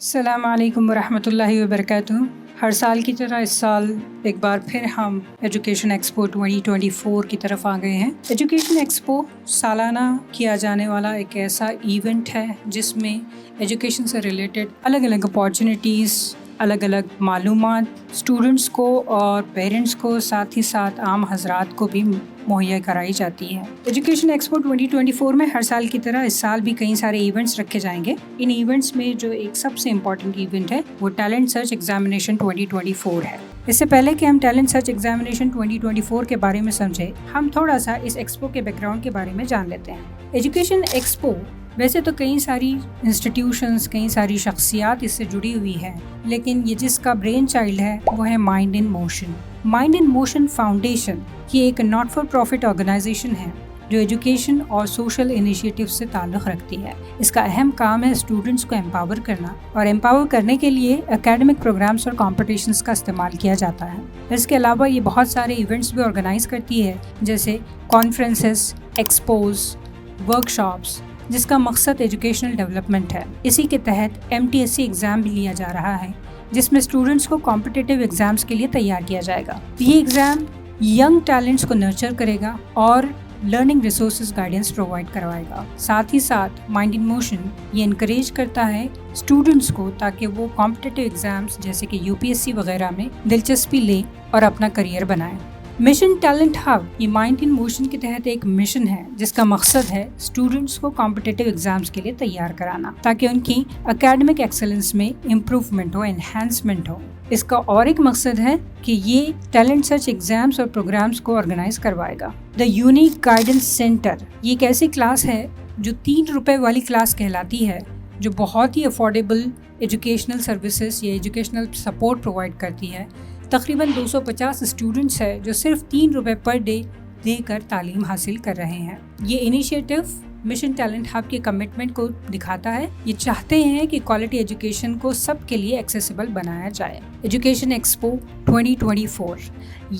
السلام علیکم ورحمۃ اللہ وبرکاتہ۔ ہر سال کی طرح اس سال ایک بار پھر ہم ایجوکیشن ایکسپو 2024 کی طرف آ گئے ہیں۔ ایجوکیشن ایکسپو سالانہ کیا جانے والا ایک ایسا ایونٹ ہے جس میں ایجوکیشن سے ریلیٹڈ الگ الگ اپارچونیٹیز، الگ الگ معلومات اسٹوڈنٹس کو اور پیرنٹس کو، ساتھ ہی ساتھ عام حضرات کو بھی مہیا کرائی جاتی ہے۔ ایجوکیشن ایکسپو 2024 میں ہر سال کی طرح اس سال بھی کئی سارے ایونٹس رکھے جائیں گے۔ ان ایونٹس میں جو ایک سب سے امپورٹنٹ ایونٹ ہے وہ ٹیلنٹ سرچ ایگزامینیشن 2024 ہے۔ اس سے پہلے کہ ہم ٹیلنٹ سرچ ایگزامینیشن 2024 کے بارے میں سمجھیں، ہم تھوڑا سا اس ایکسپو کے بیک گراؤنڈ کے بارے میں جان لیتے ہیں۔ ایجوکیشن ایکسپو ویسے تو کئی ساری انسٹیٹیوشنز، کئی ساری شخصیات اس سے جڑی ہوئی ہیں، لیکن یہ جس کا برین چائلڈ ہے وہ ہے mind in motion. Mind in motion foundation یہ ایک ناٹ فار پروفٹ آرگنائزیشن ہے جو ایجوکیشن اور سوشل انیشیٹو سے تعلق رکھتی ہے۔ اس کا اہم کام ہے اسٹوڈنٹس کو امپاور کرنا، اور امپاور کرنے کے لیے اکیڈمک پروگرامز اور کمپٹیشنز کا استعمال کیا جاتا ہے۔ اس کے علاوہ یہ بہت سارے ایونٹس بھی آرگنائز کرتی ہے، جیسے کانفرنسز، ایکسپوز، ورکشاپس، جس کا مقصد ایجوکیشنل ڈیولپمنٹ ہے۔ اسی کے تحت MTSC ایگزام بھی لیا جا رہا ہے، جس میں اسٹوڈنٹس کو کمپٹیٹیو ایگزامز کے لیے تیار کیا جائے گا۔ یہ ایگزام ینگ ٹیلنٹس کو نرچر کرے گا اور لرننگ ریسورسز گائیڈنس پرووائڈ کروائے گا۔ ساتھ ہی ساتھ مائنڈ ان موشن یہ انکریج کرتا ہے اسٹوڈنٹس کو تاکہ وہ کمپٹیٹیو ایگزامز جیسے کہ UPSC وغیرہ میں دلچسپی لیں اور اپنا کریئر بنائیں۔ مشن ٹیلنٹ ہب یہ مائنڈ ان موشن کے تحت ایک مشن ہے جس کا مقصد ہے اسٹوڈنٹس کو کمپٹیٹیو ایگزامز کے لیے تیار کرانا تاکہ ان کی اکیڈمک ایکسلنس میں امپروومنٹ ہو، انہینسمنٹ ہو۔ اس کا اور ایک مقصد ہے کہ یہ ٹیلنٹ سرچ ایگزامز اور پروگرامز کو آرگنائز کروائے گا۔ دا یونیک گائیڈنس سینٹر یہ ایک ایسی کلاس ہے جو 3 روپے والی کلاس کہلاتی ہے، جو بہت ہی افورڈیبل ایجوکیشنل سروسز یا ایجوکیشنل سپورٹ پرووائڈ کرتی ہے۔ تقریباً 250 اسٹوڈنٹس ہیں جو صرف 3 روپے پر ڈے دے کر تعلیم حاصل کر رہے ہیں۔ یہ انیشیٹو مشن ٹیلنٹ ہب کی کمٹمنٹ کو دکھاتا ہے۔ یہ چاہتے ہیں کہ کوالٹی ایجوکیشن کو سب کے لیے ایکسیسیبل بنایا جائے۔ ایجوکیشن ایکسپو 2024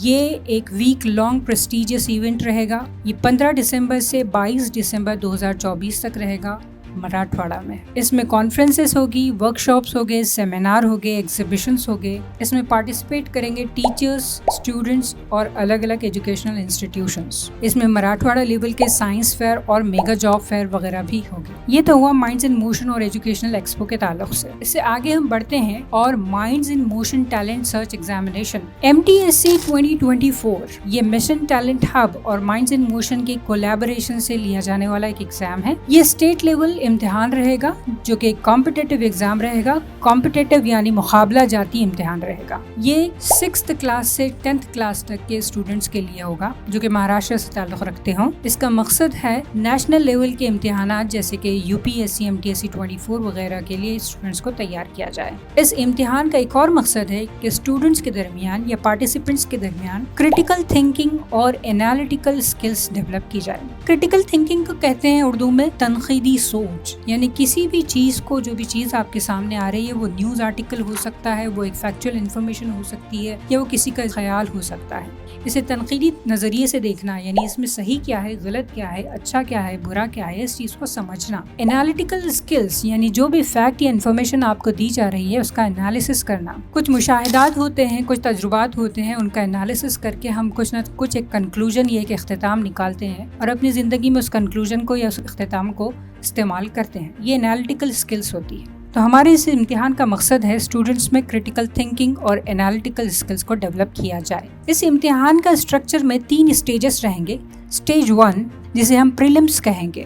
یہ ایک ویک لانگ پریسٹیجیس ایونٹ رہے گا۔ یہ 15 دسمبر سے 22 دسمبر 2024 تک رہے گا مراٹھواڑہ میں۔ اس میں کانفرنسز ہوگی، ورکشاپس ہوگے، سیمینار ہوگے، ایگزیبیشنز ہوگے۔ اس میں پارٹیسپیٹ کریں گے ٹیچرز، اسٹوڈنٹس اور الگ الگ ایجوکیشنل انسٹیٹیوشنز۔ اس میں مراٹھواڑہ لیول کے سائنس فیئر اور میگا جاب فیئر وغیرہ بھی ہوگی۔ یہ تو ہوا مائنڈز ان موشن اور ایجوکیشنل ایکسپو کے تعلق سے۔ اس سے آگے ہم بڑھتے ہیں اور minds in motion talent search examination MTSC 2024 یہ مشن ٹیلنٹ ہب اور مائنڈز ان موشن کی کولیبوریشن سے لیا جانے والا ایک ایگزام ہے۔ یہ اسٹیٹ لیول امتحان رہے گا جو کہ کمپٹیٹیو ایگزام رہے گا۔ کمپٹیٹیو یعنی مقابلہ جاتی امتحان رہے گا۔ یہ 6th کلاس سے 10th کلاس تک کے اسٹوڈنٹس کے لیے ہوگا جو کہ مہاراشٹر سے تعلق رکھتے ہوں۔ اس کا مقصد ہے نیشنل لیول کے امتحانات جیسے کہ UPSC MTSC 24 وغیرہ کے لیے اسٹوڈنٹس کو تیار کیا جائے۔ اس امتحان کا ایک اور مقصد ہے کہ اسٹوڈنٹس کے درمیان یا پارٹیسپینٹس کے درمیان کریٹیکل تھنکنگ اور انالیٹیکل اسکلس ڈیولپ کی جائے۔ کریٹیکل تھنکنگ کو کہتے ہیں اردو میں تنقیدی سوچ، یعنی کسی بھی چیز کو، جو بھی چیز آپ کے سامنے آ رہی ہے، وہ نیوز آرٹیکل ہو سکتا ہے، وہ ایک فیکچوئل انفارمیشن ہو سکتی ہے، یا وہ کسی کا خیال ہو سکتا ہے۔ اسے تنقیدی نظریے سے دیکھنا، یعنی اس میں صحیح کیا ہے، غلط کیا ہے، اچھا کیا ہے، برا کیا ہے، اس چیز کو سمجھنا۔ انالیٹیکل اسکلس یعنی جو بھی فیکٹ یا انفارمیشن آپ کو دی جا رہی ہے اس کا انالیسس کرنا۔ کچھ مشاہدات ہوتے ہیں، کچھ تجربات ہوتے ہیں، ان کا انالیسس کر کے ہم کچھ نہ کچھ ایک کنکلوژن یا ایک اختتام نکالتے ہیں اور اپنی زندگی میں اس کنکلوژن کو یا اس اختتام کو استعمال کرتے ہیں۔ یہ انالیٹیکل اسکلس ہوتی ہے۔ تو ہمارے اس امتحان کا مقصد ہے اسٹوڈنٹس میں کریٹیکل تھنکنگ اور انالیٹیکل اسکلس کو ڈیولپ کیا جائے۔ اس امتحان کا اسٹرکچر میں 3 اسٹیجز رہیں گے۔ اسٹیج 1 جسے ہم پریلمس کہیں گے۔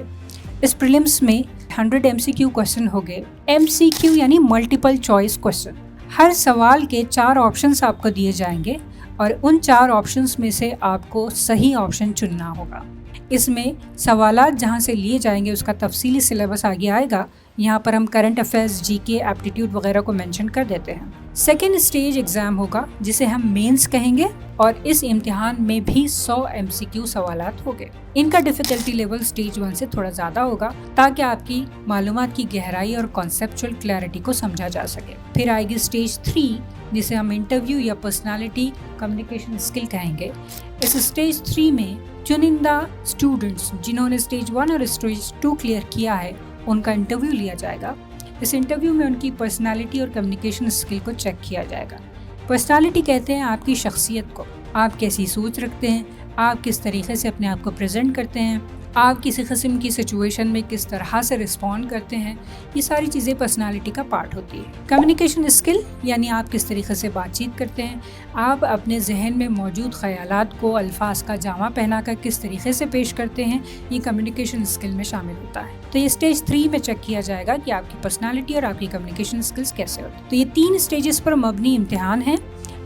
اس پریلمس میں 100 MCQ کوسچن ہوگے۔ MCQ یعنی ملٹیپل چوائس کوسچن۔ ہر سوال کے 4 آپشنز آپ کو دیے جائیں گے اور ان 4 آپشنز میں سے آپ کو صحیح آپشن چننا ہوگا۔ اس میں سوالات جہاں سے لیے جائیں گے اس کا تفصیلی سلیبس آگے آئے گا۔ یہاں پر ہم کرنٹ افیئرز، GK، ایپٹیٹیوڈ وغیرہ کو مینشن کر دیتے ہیں۔ سیکنڈ اسٹیج ایگزام ہوگا جسے ہم مینس کہیں گے، اور اس امتحان میں بھی 100 MCQ سوالات ہوگے۔ ان کا ڈیفیکلٹی لیول اسٹیج 1 سے تھوڑا زیادہ ہوگا تاکہ آپ کی معلومات کی گہرائی اور کانسیپچول کلیئرٹی کو سمجھا جا سکے۔ پھر آئے گی اسٹیج 3 جسے ہم انٹرویو یا پرسنالٹی کمیونیکیشن اسکل کہیں گے۔ اس اسٹیج 3 میں چنندہ اسٹوڈنٹس جنہوں نے اسٹیج 1 اور اسٹیج 2 کلیئر کیا ہے ان کا انٹرویو لیا جائے گا۔ इस इंटरव्यू में उनकी पर्सनालिटी और कम्युनिकेशन स्किल को चेक किया जाएगा। पर्सनालिटी कहते हैं आपकी शख्सियत को, आप कैसी सोच रखते हैं, आप किस तरीके से अपने आप को प्रेजेंट करते हैं, आप किसी किस्म की सिचुएशन में किस तरह से रिस्पॉन्ड करते हैं, ये सारी चीज़ें पर्सनालिटी का पार्ट होती है। कम्युनिकेशन स्किल यानी आप किस तरीके से बातचीत करते हैं, आप अपने जहन में मौजूद ख़यालात को अल्फाज का जामा पहना कर किस तरीके से पेश करते हैं, ये कम्युनिकेशन स्किल में शामिल होता है। तो ये स्टेज 3 में चेक किया जाएगा कि आपकी पर्सनालिटी और आपकी कम्युनिकेशन स्किल्स कैसे होती है। तो ये 3 स्टेजेस पर मबनी इम्तिहान है।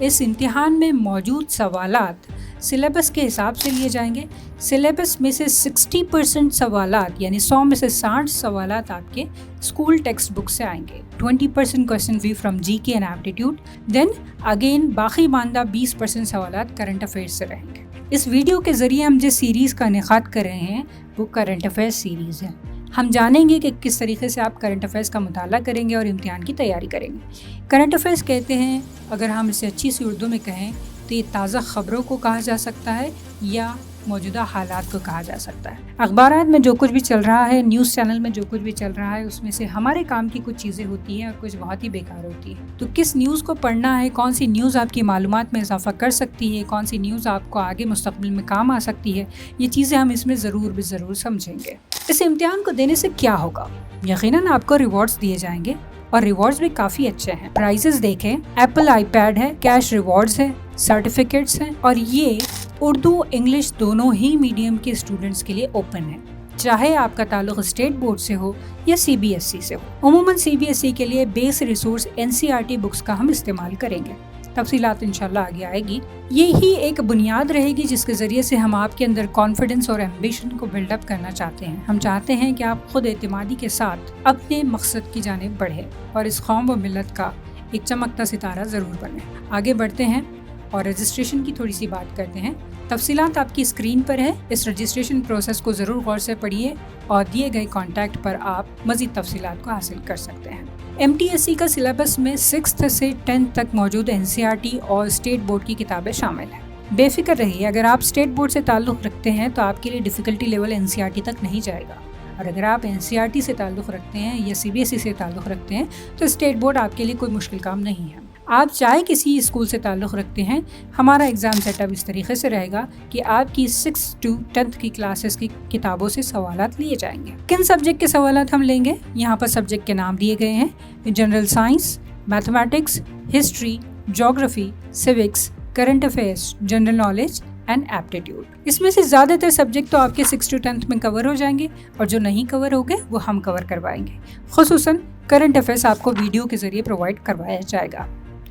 इस इम्तिहान में मौजूद सवालात सिलेबस के हिसाब से लिए जाएंगे। सिलेबस में से 60% सवालात यानी 100 में से 60 सवालात आपके स्कूल टेक्स्ट बुक से आएंगे। 20% क्वेश्चन भी from GK and aptitude. Then again बाकी मानदा 20% सवालात करंट अफेयर्स से रहेंगे। इस वीडियो के ज़रिए हम जिस सीरीज़ का इनेकाद कर रहे हैं वो करंट अफेयर्स सीरीज़ है। हम जानेंगे कि किस तरीके से आप करंट अफेयर्स का मुताला करेंगे और इम्तिहान की तैयारी करेंगे। करंट अफेयर्स कहते हैं, अगर हम इसे अच्छी सी उर्दू में कहें तो ये ताज़ा ख़बरों को कहा जा सकता है या मौजूदा हालात को कहा जा सकता है। अखबारात में जो कुछ भी चल रहा है, न्यूज़ चैनल में जो कुछ भी चल रहा है, उसमें से हमारे काम की कुछ चीज़ें होती हैं और कुछ बहुत ही बेकार होती है। तो किस न्यूज़ को पढ़ना है, कौन सी न्यूज़ आपकी मालूमात में इजाफा कर सकती है, कौन सी न्यूज़ आपको आगे मुस्तकबिल में काम आ सकती है, ये चीज़ें हम इसमें ज़रूर समझेंगे। इस इम्तिहान को देने से क्या होगा? यकीनन आपको रिवॉर्ड्स दिए जाएंगे और रिवॉर्ड्स भी काफ़ी अच्छे हैं। प्राइजेस देखें, एप्पल आईपैड है, कैश रिवॉर्ड्स है, सर्टिफिकेट्स हैं और ये उर्दू इंग्लिश दोनों ही मीडियम के स्टूडेंट्स के लिए ओपन है, चाहे आपका ताल्लुक स्टेट बोर्ड से हो या CBSE से हो। उमूमन CBSE के लिए बेस रिसोर्स NCERT बुक्स का हम इस्तेमाल करेंगे। तफसीलात इंशाल्लाह आगे आएगी। ये ही एक बुनियाद रहेगी जिसके ज़रिए से हम आपके अंदर कॉन्फिडेंस और एम्बिशन को बिल्डअप करना चाहते हैं। हम चाहते हैं कि आप खुद एतमादी के साथ अपने मकसद की जानिब बढ़ें और इस कौम व मिलत का एक चमकता सितारा ज़रूर बने। आगे बढ़ते हैं और रजिस्ट्रेशन की थोड़ी सी बात करते हैं। तफसीलात आपकी स्क्रीन पर है। इस रजिस्ट्रेशन प्रोसेस को ज़रूर गौर से पढ़िए और दिए गए कॉन्टैक्ट पर आप मज़ीद तफसीलात को हासिल कर सकते हैं। MTSE का सिलेबस में 6th से 10th तक मौजूद NCERT और स्टेट बोर्ड की किताबें शामिल हैं। बेफिक्र रहिए, अगर आप स्टेट बोर्ड से ताल्लुक़ रखते हैं तो आपके लिए डिफ़िकल्टी लेवल NCERT तक नहीं जाएगा, और अगर आप NCERT से ताल्लुक़ रखते हैं या CBSE से ताल्लुक़ रखते हैं तो स्टेट बोर्ड आपके लिए कोई मुश्किल काम नहीं है। आप चाहे किसी स्कूल से ताल्लुक़ रखते हैं, हमारा एग्ज़ाम सेटअप इस तरीके से रहेगा कि आपकी 6th to 10th की क्लासेस की किताबों से सवालात लिए जाएंगे। किन सब्जेक्ट के सवालात हम लेंगे? यहाँ पर सब्जेक्ट के नाम दिए गए हैं: general science, mathematics, history, geography, civics, current affairs, general knowledge and aptitude. इसमें से ज़्यादातर सब्जेक्ट तो आपके 6th to 10th में कवर हो जाएंगे और जो नहीं कवर होंगे वो हम कवर करवाएंगे। खुसूसन करंट अफेयर्स आपको वीडियो के ज़रिए प्रोवाइड करवाया जाएगा।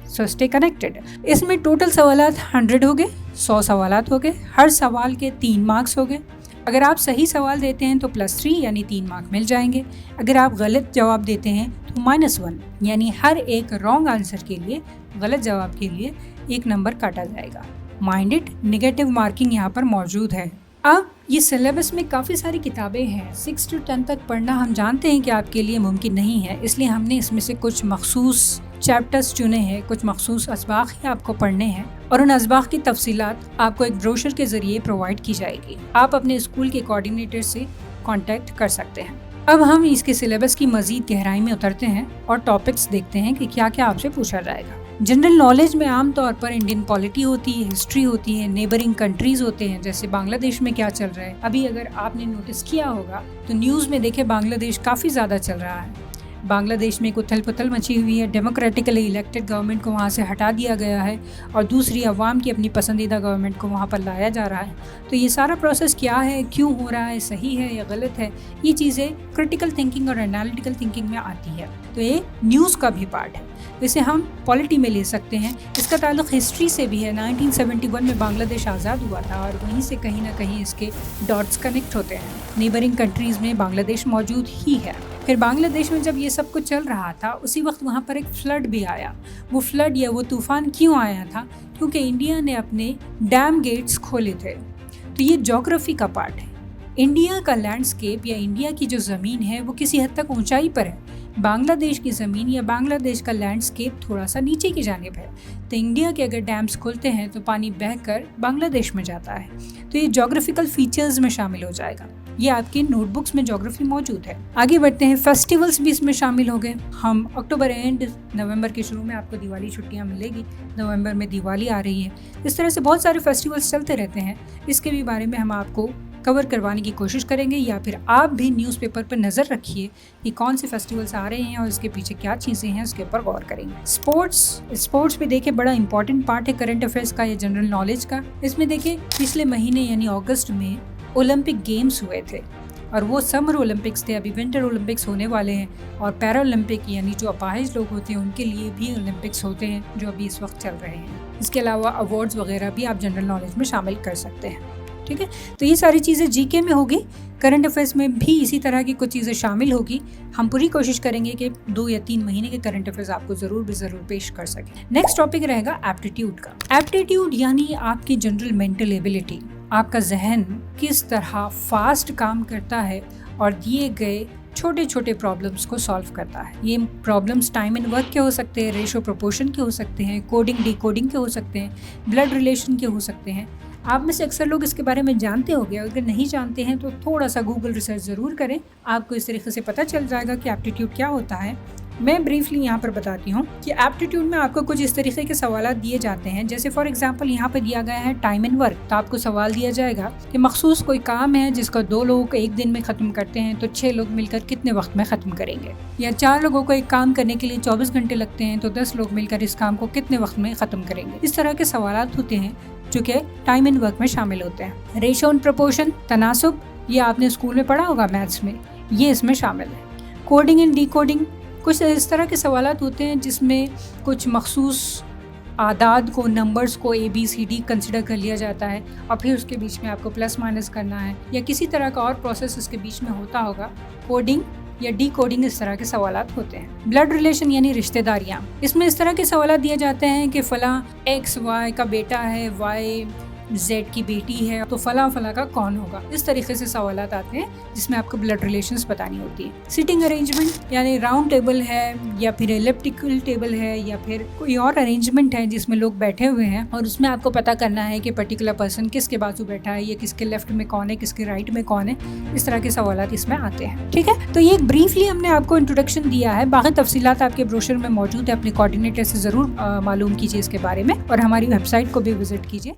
So stay connected. इसमें टोटल सवालात 100 हो गए, 100 सवालात हो गए। हर सवाल के 3 मार्क्स हो गए। अगर आप सही सवाल देते हैं तो +3 यानी 3 मार्क मिल जाएंगे। अगर आप गलत जवाब देते हैं तो -1 यानी हर एक रॉन्ग आंसर के लिए, गलत जवाब के लिए 1 नंबर काटा जाएगा। माइंडेड नेगेटिव मार्किंग यहाँ पर मौजूद है। अब ये सिलेबस में काफ़ी सारी किताबें हैं। 6 to 10 तक पढ़ना हम जानते हैं कि आपके लिए मुमकिन नहीं है, इसलिए हमने इसमें से कुछ मखसूस चैप्टर्स चुने हैं, कुछ मखसूस असबाक ही आपको पढ़ने हैं और उन असबाक की तफसीलात आपको एक ब्रोशर के ज़रिए प्रोवाइड की जाएगी। आप अपने स्कूल के कोऑर्डिनेटर से कांटेक्ट कर सकते हैं। अब हम इसके सिलेबस की मज़ीद गहराई में उतरते हैं और टॉपिक्स देखते हैं कि क्या क्या आपसे पूछा जाएगा। जनरल नॉलेज में आम तौर पर इंडियन पॉलिटी होती है, हिस्ट्री होती है, नेबरिंग कंट्रीज़ होते हैं, जैसे बांग्लादेश में क्या चल रहा है। अभी अगर आपने नोटिस किया होगा तो न्यूज़ में देखे बांग्लादेश काफ़ी ज़्यादा चल रहा है। बांग्लादेश में एक उथल पुथल मची हुई है। डेमोक्रेटिकली इलेक्टेड गवर्नमेंट को वहाँ से हटा दिया गया है और दूसरी अवाम की अपनी पसंदीदा गवर्नमेंट को वहाँ पर लाया जा रहा है। तो ये सारा प्रोसेस क्या है, क्यों हो रहा है, सही है या गलत है, ये चीज़ें क्रिटिकल थिंकिंग और एनालिटिकल थिंकिंग में आती है। तो ये न्यूज़ का भी पार्ट है। इसे हम पॉलिटी में ले सकते हैं। इसका ताल्लुक हिस्ट्री से भी है। 1971 में बांग्लादेश आज़ाद हुआ था और वहीं से कहीं ना कहीं इसके डॉट्स कनेक्ट होते हैं। नेबरिंग कंट्रीज़ में बांग्लादेश मौजूद ही है। फिर बांग्लादेश में जब ये सब कुछ चल रहा था उसी वक्त वहाँ पर एक फ्लड भी आया। वो फ्लड या वो तूफ़ान क्यों आया था? क्योंकि इंडिया ने अपने डैम गेट्स खोले थे। तो ये ज्योग्राफी का पार्ट है। इंडिया का लैंडस्केप या इंडिया की जो ज़मीन है वो किसी हद तक ऊंचाई पर है। बांग्लादेश की ज़मीन या बांग्लादेश का लैंडस्केप थोड़ा सा नीचे की जानिब है। तो इंडिया के अगर डैम्स खुलते हैं तो पानी बहकर बांग्लादेश में जाता है। तो ये ज्योग्राफिकल फीचर्स में शामिल हो जाएगा। ये आपके नोट बुक्स में ज्योग्राफी मौजूद है। आगे बढ़ते हैं, फेस्टिवल्स भी इसमें शामिल हो गए। हम अक्टूबर एंड नवंबर के शुरू में आपको दिवाली छुट्टियां मिलेगी, नवंबर में दिवाली आ रही है। इस तरह से बहुत सारे फेस्टिवल्स चलते रहते हैं, इसके भी बारे में हम आपको कवर करवाने की कोशिश करेंगे, या फिर आप भी न्यूज़पेपर पर नज़र रखिए कि कौन से फेस्टिवल्स आ रहे हैं और इसके पीछे क्या चीज़ें हैं, उसके ऊपर गौर करेंगे। स्पोर्ट्स भी देखिए बड़ा इंपॉर्टेंट पार्ट है करंट अफेयर्स का या जनरल नॉलेज का। इसमें देखिए पिछले महीने यानी अगस्त में ओलंपिक गेम्स हुए थे और वो समर ओलंपिक्स थे, अभी विंटर ओलंपिक्स होने वाले हैं, और पैरा ओलंपिक यानी जो अपाहिज लोग होते हैं उनके लिए भी ओलंपिक्स होते हैं जो अभी इस वक्त चल रहे हैं। इसके अलावा अवार्ड्स वगैरह भी आप जनरल नॉलेज में शामिल कर सकते हैं। ठीक है, तो ये सारी चीज़ें जीके में होगी। करंट अफेयर्स में भी इसी तरह की कुछ चीज़ें शामिल होगी। हम पूरी कोशिश करेंगे कि 2 या 3 महीने के करंट अफेयर्स आपको ज़रूर पेश कर सकें। नेक्स्ट टॉपिक रहेगा एप्टीट्यूड का। एप्टीट्यूड यानी आपकी जनरल मेंटल एबिलिटी, आपका जहन किस तरह फास्ट काम करता है और दिए गए छोटे छोटे प्रॉब्लम्स को सॉल्व करता है। ये प्रॉब्लम्स टाइम एंड वर्क के हो सकते हैं, रेशो प्रोपोर्शन के हो सकते हैं, कोडिंग डिकोडिंग के हो सकते हैं, ब्लड रिलेशन के हो सकते हैं। आप में से अक्सर लोग इसके बारे में जानते होंगे, अगर नहीं जानते हैं तो थोड़ा सा गूगल रिसर्च ज़रूर करें, आपको इस तरीके से पता चल जाएगा कि एप्टीट्यूड क्या होता है। मैं ब्रीफली यहाँ पर बताती हूँ कि एप्टीट्यूड में आपको कुछ इस तरीके के सवाल दिए जाते हैं, जैसे फॉर एग्जांपल यहाँ पर दिया गया है टाइम एंड वर्क। तो आपको सवाल दिया जाएगा कि मखसूस कोई काम है जिसका 2 लोग एक दिन में ख़त्म करते हैं तो 6 लोग मिलकर कितने वक्त में ख़त्म करेंगे, या 4 लोगों को एक काम करने के लिए 24 घंटे लगते हैं तो 10 लोग मिलकर इस काम को कितने वक्त में ख़त्म करेंगे। इस तरह के सवाल होते हैं जो कि टाइम एंड वर्क में शामिल होते हैं। रेशो एंड प्रोपोर्शन, तनासुब, ये आपने स्कूल में पढ़ा होगा मैथ्स में, ये इसमें शामिल है। कोडिंग एंड डिकोडिंग, कुछ इस तरह के सवाल होते हैं जिसमें कुछ मखसूस आदाद को, नंबर्स को ABCD कंसिडर कर लिया जाता है और फिर उसके बीच में आपको प्लस माइनस करना है, या किसी तरह का और प्रोसेस उसके बीच में होता होगा। कोडिंग या डी कोडिंग, इस तरह के सवाल होते हैं। ब्लड रिलेशन यानी रिश्तेदारियाँ, इसमें इस तरह के सवाल दिए जाते हैं कि फला XY का बेटा है, Y Z की बेटी है, तो फला फला का कौन होगा। इस तरीके से सवाल आते हैं जिसमें आपको ब्लड रिलेशंस बतानी होती है। सिटिंग अरेंजमेंट यानी राउंड टेबल है या फिर एलिप्टिकल टेबल है या फिर कोई और अरेंजमेंट है जिसमें लोग बैठे हुए हैं और उसमें आपको पता करना है कि पर्टिकुलर पर्सन किसके बाजू बैठा है, या किसके लेफ्ट में कौन है, किसके राइट में कौन है। इस तरह के सवाल इसमें आते हैं। ठीक है, तो ये ब्रीफली हमने आपको इंट्रोडक्शन दिया है। बाकी तफसीलात आपके ब्रोशर में मौजूद है, अपने कोऑर्डिनेटर से ज़रूर मालूम कीजिए इसके बारे में और हमारी वेबसाइट को भी विजिट कीजिए।